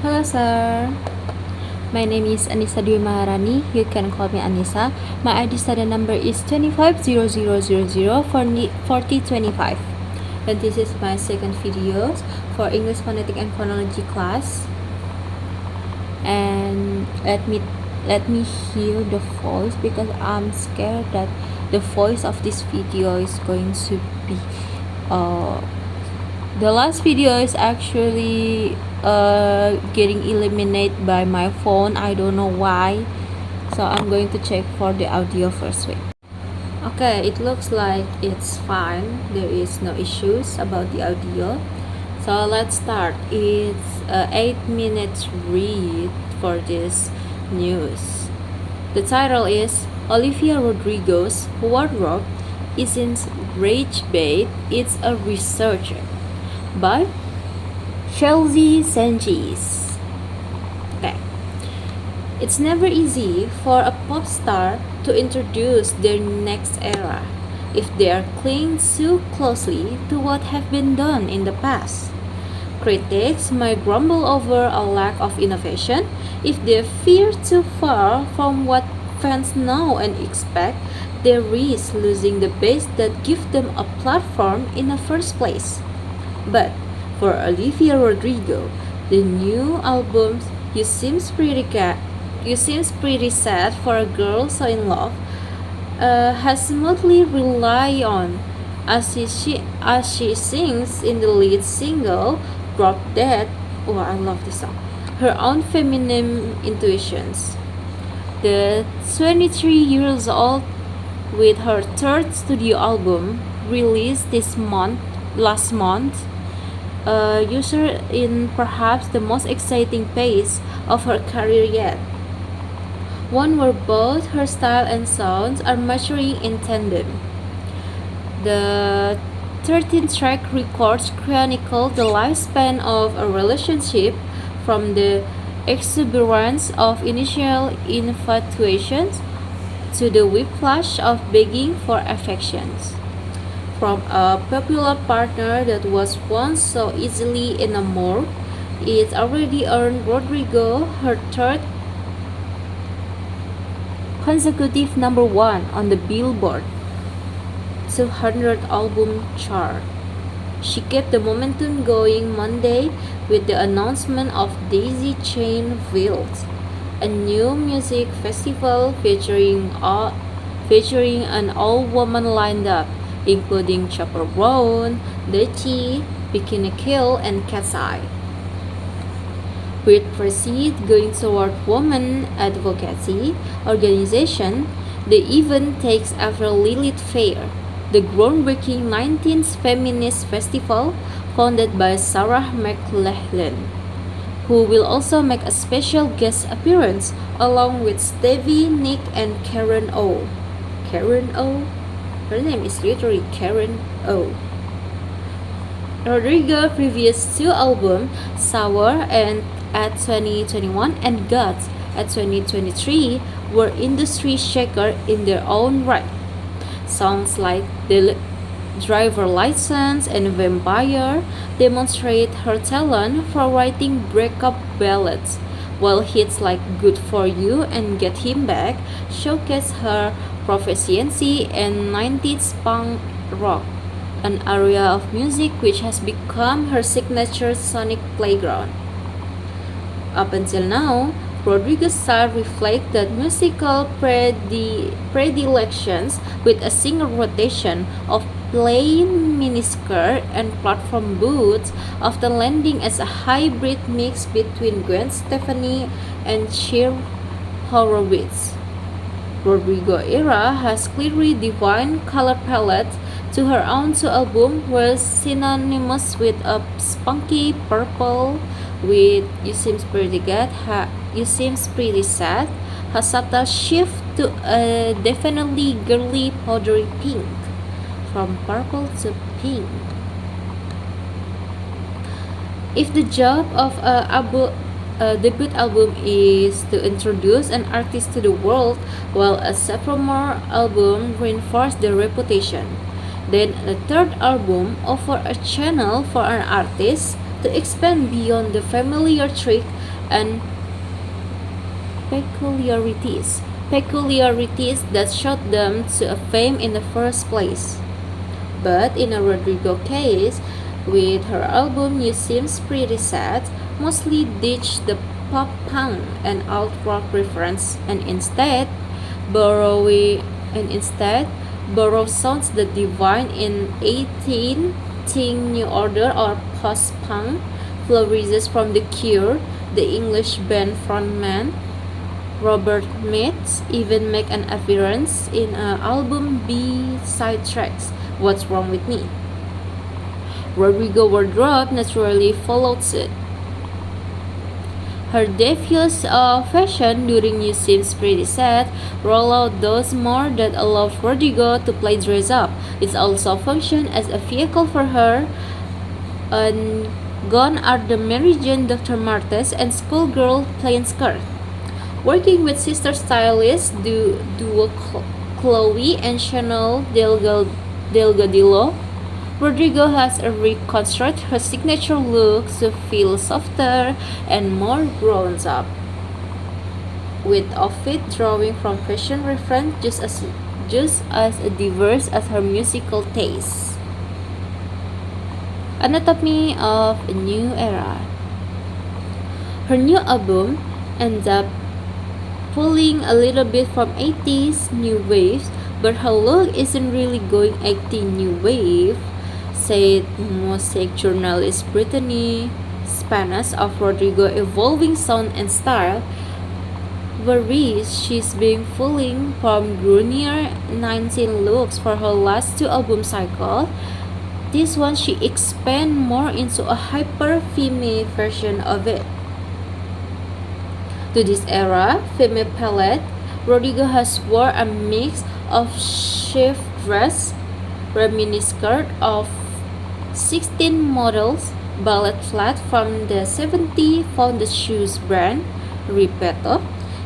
Hello, sir. My name is Anissa Dwi Maharani. You can call me Anissa. My ID student number is 2500004025. And this is my second video for English Phonetic and Phonology class. And let me hear the voice because I'm scared that the voice of this video is going to be the last video is actually getting eliminated by my phone. I don't know why, so I'm going to check for the audio first. Wait. Okay, it looks like it's fine. There is no issues about the audio, so let's start. It's 8 minutes read for this news. The title is Olivia Rodrigo's wardrobe isn't rage bait, it's a researcher, by Chelsea Sanchez. Okay. It's never easy for a pop star to introduce their next era if they are clinging too closely to what have been done in the past. Critics might grumble over a lack of innovation if they veer too far from what fans know and expect. They risk losing the base that gave them a platform in the first place. But for Olivia Rodrigo, the new album You Seems Pretty Sad for a Girl So in Love has smoothly relied on as she sings in the lead single Drop Dead. Oh, I love this song. Her own feminine intuitions. The 23 years old, with her third studio album released last month, user in perhaps the most exciting phase of her career yet. One where both her style and sounds are maturing in tandem. The 13-track records chronicle the lifespan of a relationship from the exuberance of initial infatuations to the whiplash of begging for affections. From a popular partner that was once so easily enamored, it already earned Rodrigo her third consecutive number one on the Billboard 200 album chart. She kept the momentum going Monday with the announcement of Daisy Chain Fields, a new music festival featuring an all-woman lineup, including Chappell Brown, Dutchie, Bikini Kill, and Cat's Eye. With proceeds going toward women advocacy organization, the event takes after Lilith Fair, the groundbreaking 19th feminist festival founded by Sarah McLachlan, who will also make a special guest appearance along with Stevie Nicks and Karen O. Karen O? Her name is literally Karen O. Rodrigo's previous two albums, Sour and at 2021 and Guts at 2023, were industry shaker in their own right. Songs like The Driver License and Vampire demonstrate her talent for writing breakup ballads, while hits like Good For You and Get Him Back showcase her proficiency in 90s punk rock, an area of music which has become her signature sonic playground. Up until now, Rodrigo's style reflects that musical predilections with a single rotation of plain miniskirt and platform boots, often landing as a hybrid mix between Gwen Stefani and Cher Horowitz. Rodrigo era has clearly defined color palette to her own two albums were synonymous with a spunky purple with You Seems Pretty Sad, a subtle shift to a definitely girly powdery pink, from purple to pink. If the job of a debut album is to introduce an artist to the world, while a sophomore album reinforces their reputation, then the third album offers a channel for an artist to expand beyond the familiar trick and peculiarities that shot them to a fame in the first place. But in a Rodrigo case, with her album You Seems Pretty Sad, mostly ditched the pop punk and alt rock reference and instead borrow sounds that divine in 18 Ting New Order or post-punk flourishes from The Cure. The English band frontman Robert Mitz even make an appearance in an album B-side tracks, What's Wrong With Me. Rodrigo wardrobe naturally followed suit. Her devious fashion during You Seems Pretty Sad roll out those more that allows Rodrigo to play dress up. It also functioned as a vehicle for her. And gone are the Mary Jane Dr. Martens and schoolgirl plain skirt. Working with sister stylists duo Chloe and Chanel Delgadillo, Rodrigo has reconstructed her signature look to feel softer and more grown up, with outfit drawing from fashion reference just as diverse as her musical tastes. Anatomy of a New Era. Her new album ends up pulling a little bit from 80s new waves, but her look isn't really going 80s new wave, said music journalist Brittany Spanas of Rodrigo evolving sound and style, varies. She's been pulling from grungier 19 looks for her last two album cycle. This one she expand more into a hyper female version of it. To this era, female palette, Rodrigo has wore a mix of shift dress, reminiscent of 16 models, ballet flat from the 70 founded shoes brand, Repetto,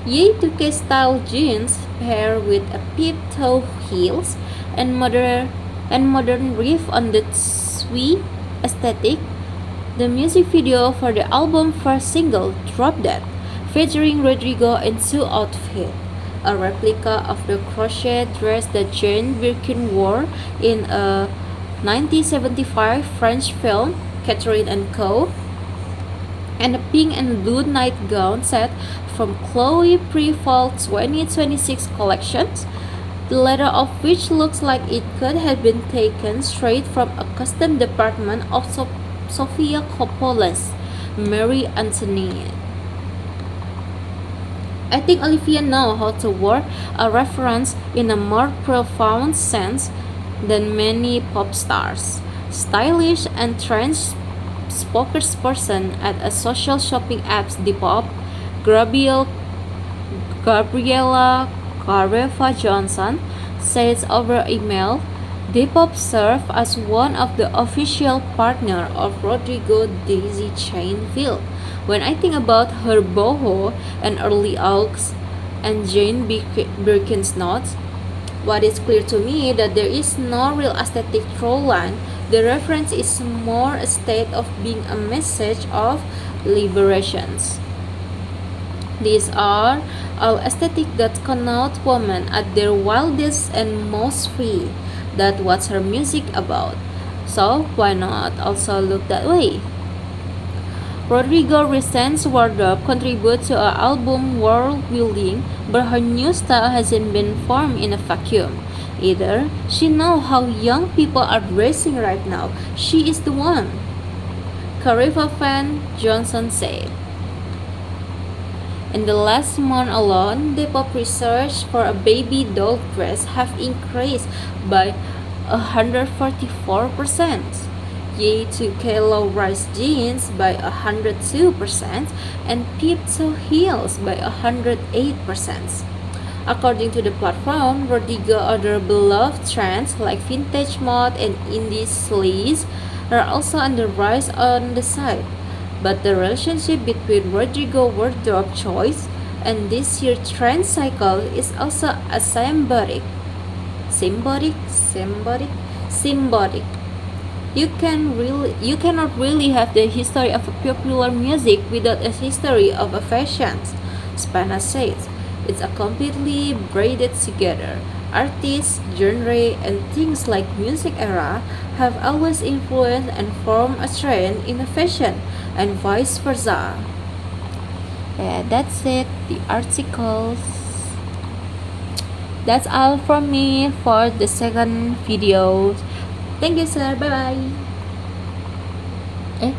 V.2 style jeans paired with a peep-toe heels and modern riff on the twee aesthetic. The music video for the album's first single, Drop That, featuring Rodrigo in two outfits, a replica of the crochet dress that Jane Birkin wore in a 1975 French film, Catherine and Co., and a pink and blue nightgown set from Chloe Pre-Fall 2026 collections, the latter of which looks like it could have been taken straight from a custom department of Sofia Coppola's Marie Antoinette. I think Olivia knows how to work a reference in a more profound sense than many pop stars. Stylish and trend spokesperson at a social shopping app Depop, Gabriela Careva Johnson, says over email, Depop served as one of the official partners of Rodrigo Daisy Chain Field. When I think about her boho and early Aux and Jane Birkin's notes, what is clear to me that there is no real aesthetic through line. The reference is more a state of being a message of liberations. These are all aesthetics that connote women at their wildest and most free. That's what her music about. So why not also look that way? Rodrigo recent wardrobe contributes to her album world building, but her new style hasn't been formed in a vacuum. Either she knows how young people are dressing right now. She is the one. Careva fan Johnson said. In the last month alone, Depop research for a baby doll dress have increased by 144%. V.2 low-rise jeans by 102% and peep-toe heels by 108%. According to the platform, Rodrigo other beloved trends like vintage mode and indie sleaze are also on the rise on the site. But the relationship between Rodrigo wardrobe choice and this year's trend cycle is also symbiotic. You cannot really have the history of a popular music without a history of a fashion. Spana says it's a completely braided together. Artists, genre, and things like music era have always influenced and formed a trend in a fashion, and vice versa. Yeah, that's it. The articles. That's all from me for the second video. Thank you, sir. Bye bye. Eh?